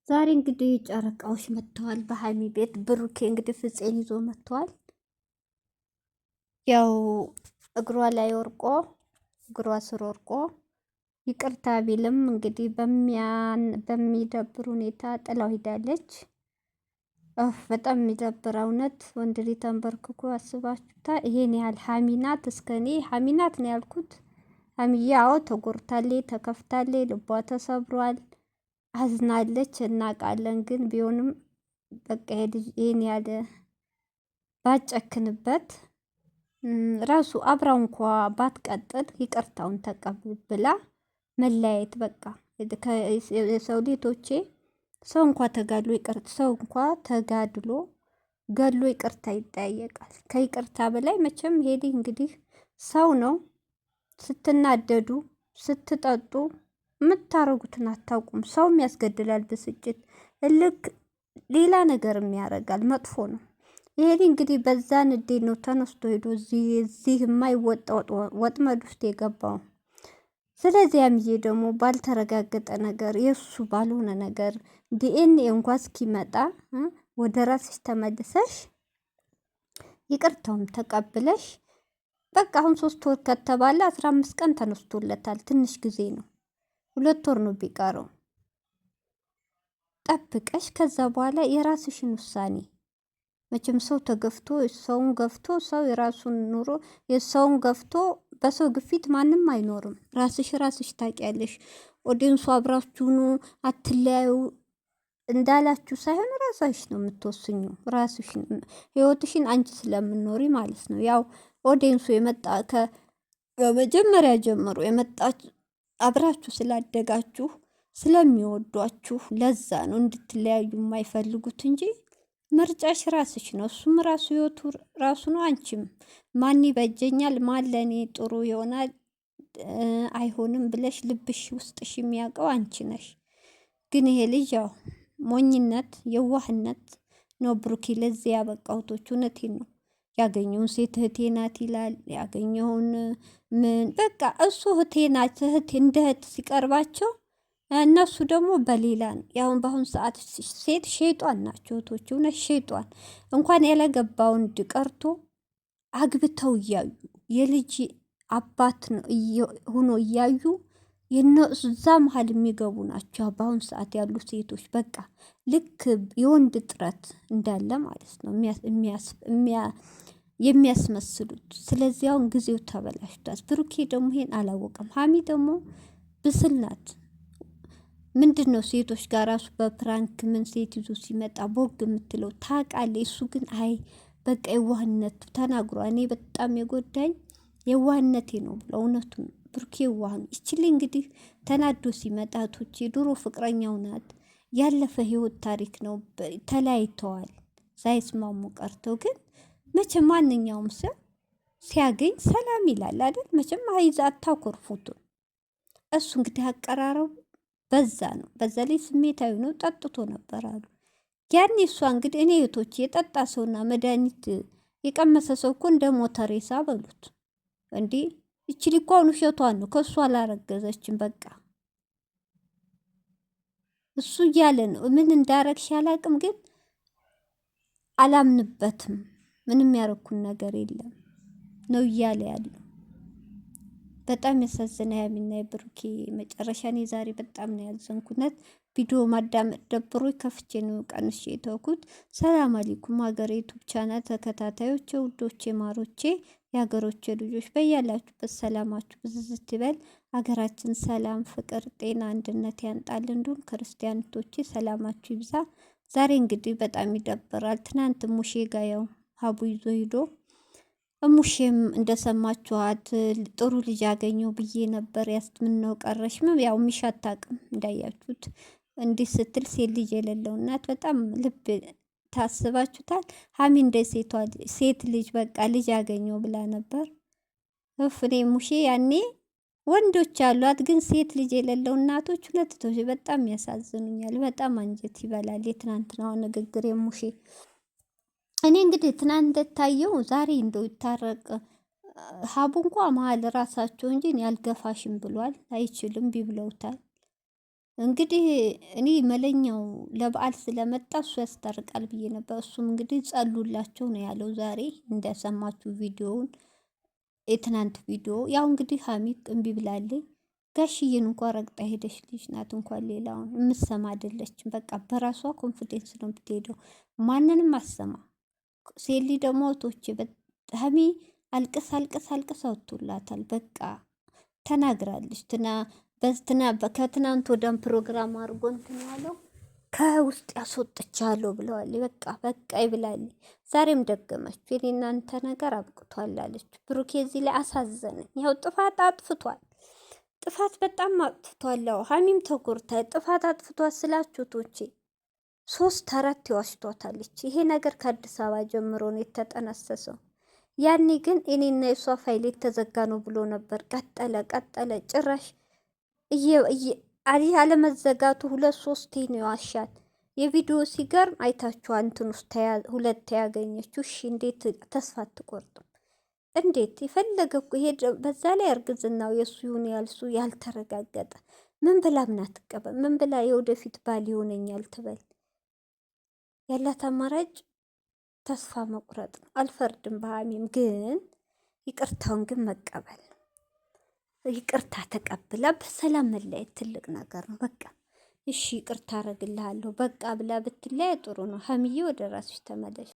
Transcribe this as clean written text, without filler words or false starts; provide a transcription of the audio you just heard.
ዛሬ እንግዲህ ጨረቃዎች መጥተዋል። በሀይሚ ቤት ብሩኬ እንግዲህ ፍፄን ይዞ መጥተዋል። ያው እግሯ ላይ ወርቆ እግሯ ስር ወርቆ ይቅርታ ቢልም እንግዲህ በሚደብር ሁኔታ ጥላው ሂዳለች። በጣም የሚደብር እውነት ወንድ ልጅ ተንበርክኮ አስባችሁታ ይሄን ያህል ሀሚናት እስከ እኔ ሀሚናት ነው ያልኩት። ሀሚዬ አዎ ተጎርታለች፣ ተከፍታለች፣ ልቧ ተሰብሯል፣ አዝናለች እናውቃለን። ግን ቢሆንም በቃ ይሄን ያለ ባጨክንበት ራሱ አብራው እንኳ ባትቀጥል ይቅርታውን ተቀብላ መለያየት በቃ የሰው ሌቶቼ ሰው እንኳ ተጋድሎ ሰው እንኳ ተጋድሎ ገድሎ ይቅርታ ይጠያየቃል። ከይቅርታ በላይ መቼም ሄዲ እንግዲህ ሰው ነው። ስትናደዱ ስትጠጡ የምታረጉትን አታውቁም። ሰውም ያስገድላል። ብስጭት፣ እልክ ሌላ ነገርም ያደርጋል። መጥፎ ነው። ይሄ እንግዲህ በዛ ንዴት ነው ተነስቶ ሄዶ እዚህ የማይወጣ ወጥመድ ውስጥ የገባው። ስለዚህ ያምዬ ደግሞ ባልተረጋገጠ ነገር የእሱ ባልሆነ ነገር ዲኤንኤ እንኳ እስኪመጣ ወደ ራስሽ ተመልሰሽ ይቅርታውም ተቀብለሽ በቃ አሁን 3 ወር ከተባለ 15 ቀን ተነስቶለታል። ትንሽ ጊዜ ነው። 2 ወር ነው ቢቀረው። ጠብቀሽ ከዛ በኋላ የራስሽን ውሳኔ መቼም ሰው ተገፍቶ ሰውን ገፍቶ ሰው የራሱን ኑሮ የሰውን ገፍቶ በሰው ግፊት ማንም አይኖርም። ራስሽ ታውቂያለሽ። ኦዲንሱ አብራችሁኑ አትለያዩ እንዳላችሁ ሳይሆን ራስሽ ነው የምትወስኙ። ራስሽን ህይወትሽን አንቺ ስለምኖሪ ማለት ነው። ያው ኦዲንሱ የመጣ ከመጀመሪያ ጀምሮ የመጣች አብራችሁ ስላደጋችሁ ስለሚወዷችሁ ለዛ ነው እንድትለያዩ የማይፈልጉት እንጂ ምርጫሽ ራስሽ ነው። እሱም ራሱ ህይወቱ ራሱ ነው። አንቺም ማን ይበጀኛል፣ ማን ለእኔ ጥሩ ይሆናል አይሆንም ብለሽ ልብሽ ውስጥሽ የሚያውቀው አንቺ ነሽ። ግን ይሄ ልጅ ያው ሞኝነት የዋህነት ነው ብሩኬ ለዚህ ያበቃውቶች። እውነቴን ነው። ያገኘውን ሴት እህቴ ናት ይላል። ያገኘውን ምን በቃ እሱ እህቴ ናት እህቴ እንደ እህት ሲቀርባቸው እነሱ ደግሞ በሌላ ነው። ያሁን በአሁን ሰዓት ሴት ሼጧን ናቸው እህቶች። እውነት ሼጧን እንኳን ያለገባ ወንድ ቀርቶ አግብተው እያዩ የልጅ አባት ነው ሆኖ እያዩ እዛ መሀል የሚገቡ ናቸው በአሁን ሰዓት ያሉ ሴቶች። በቃ ልክ የወንድ ጥረት እንዳለ ማለት ነው የሚያስመስሉት። ስለዚህ አሁን ጊዜው ተበላሽቷል። ብሩኬ ደግሞ ይሄን አላወቀም። ሀሚ ደግሞ ብስል ናት። ምንድን ነው ሴቶች ጋር ራሱ በፕራንክ ምን ሴት ይዞ ሲመጣ ቦግ የምትለው ታውቃለች። እሱ ግን አይ በቃ የዋህነቱ ተናግሯ። እኔ በጣም የጎዳኝ የዋህነቴ ነው ብሎ እውነቱን ብሩኬ የዋህ ነው። ይችል እንግዲህ ተናዶ ሲመጣ ቶቼ ድሮ ፍቅረኛው ናት። ያለፈ ህይወት ታሪክ ነው። ተለያይተዋል ሳይስማሙ ቀርተው። ግን መቼም ማንኛውም ሰው ሲያገኝ ሰላም ይላል አይደል? መቼም አይዛ አታኮርፉትም። እሱ እንግዲህ አቀራረቡ በዛ ነው። በዛ ላይ ስሜታዊ ነው። ጠጥቶ ነበር አሉ ያኔ። እሷ እንግዲህ እኔ እህቶች የጠጣ ሰውና መድኃኒት የቀመሰ ሰው እኮ እንደ ሞተሬሳ በሉት እንዲህ። ይችል እኮ አሁን ውሸቷን ነው። ከእሱ አላረገዘችም። በቃ እሱ እያለ ነው። ምን እንዳረግሽ አላቅም፣ ግን አላምንበትም። ምንም ያረኩን ነገር የለም ነው እያለ ያለው። በጣም ያሳዝና ያሚና የብሩኬ መጨረሻ። እኔ ዛሬ በጣም ነው ያዘንኩነት። ቪዲዮ ማዳመጥ ደብሮ ከፍቼ ነው ቀንሼ የተውኩት። ሰላም አለይኩም ሀገሬ ዩቱብ ቻናል ተከታታዮች፣ ውዶቼ፣ ማሮቼ፣ የሀገሮቼ ልጆች በያላችሁበት ሰላማችሁ ብዝዝት ይበል። ሀገራችን ሰላም፣ ፍቅር፣ ጤና፣ አንድነት ያንጣል። እንዲሁም ክርስቲያኖቶቼ ሰላማችሁ ይብዛ። ዛሬ እንግዲህ በጣም ይደብራል። ትናንት ሙሼ ጋ ያው ሀቡ ይዞ ሂዶ እሙሼም እንደሰማችኋት ጥሩ ልጅ ያገኘው ብዬ ነበር። ምነው ቀረሽ? ያው ሚሻት አቅም እንዳያችሁት እንዲህ ስትል ሴት ልጅ የሌለው እናት በጣም ልብ ታስባችሁታል። ሀሚ እንደ ሴት ልጅ በቃ ልጅ ያገኘው ብላ ነበር። እኔ ሙሼ ያኔ ወንዶች አሏት፣ ግን ሴት ልጅ የሌለው እናቶች ሁለቶች በጣም ያሳዝኑኛል። በጣም አንጀት ይበላል የትናንትናው ንግግር የሙሼ። እኔ እንግዲህ ትናንት እንደታየው ዛሬ እንደው ይታረቅ ሀቡ እንኳ መሀል ራሳቸው እንጂ ያልገፋሽም ብሏል። አይችልም ቢብለውታል። እንግዲህ እኔ መለኛው ለበዓል ስለመጣ እሱ ያስታርቃል ብዬ ነበር። እሱም እንግዲህ ጸሉላቸው ነው ያለው ዛሬ እንደሰማችሁ ቪዲዮውን የትናንት ቪዲዮ። ያው እንግዲህ ሀሚቅ እምቢ ብላለች። ጋሽዬን እንኳን ረግጣ ሄደች ልጅ ናት። እንኳን ሌላውን የምትሰማ አይደለችም። በቃ በራሷ ኮንፊደንስ ነው የምትሄደው፣ ማንንም አሰማ። ሴሊ ደግሞ እህቶቼ ሀሚ አልቅስ አልቅስ አልቅስ አውጥቶላታል። በቃ ተናግራለች። ከትናንት ወዲያም ፕሮግራም አድርጎ እንትን ያለው ከውስጥ ያስወጥቻለሁ ብለዋል። በቃ በቃ ይብላለች። ዛሬም ደገመች። የኔ እናንተ ነገር አብቅቷል አለች። ብሩኬ እዚህ ላይ አሳዘነኝ። ያው ጥፋት አጥፍቷል፣ ጥፋት በጣም አጥፍቷል። ያው ሀሚም ተጎድታለች። ጥፋት አጥፍቷል ስላችሁ ቶቼ 3 4 ይዋሽቷታለች። ይሄ ነገር ከአዲስ አበባ ጀምሮ ነው የተጠነሰሰው። ያኔ ግን እኔና የሷ ፋይል የተዘጋ ነው ብሎ ነበር። ቀጠለ ቀጠለ ጭራሽ አለመዘጋቱ 2 3 ነው የዋሻት። የቪዲዮ ሲገርም አይታችኋ እንትን ውስጥ 2 ያገኘችው። እሺ እንዴት ተስፋ አትቆርጥም? እንዴት የፈለገ እኮ ይሄ በዛ ላይ እርግዝናው የእሱ ይሁን ያልሱ ያልተረጋገጠ ምን ብላ ምን አትቀበል? ምን ብላ የወደፊት ባል ይሆነኛል ትበል? ያላት አማራጭ ተስፋ መቁረጥ ነው። አልፈርድም በሀሚም፣ ግን ይቅርታውን ግን መቀበል ነው። ይቅርታ ተቀብላ በሰላም መለያየት ትልቅ ነገር ነው። በቃ እሺ ይቅርታ አረግልሃለሁ በቃ ብላ ብትለያይ ጥሩ ነው። ሀሚዬ ወደ ራስሽ ተመለሽ።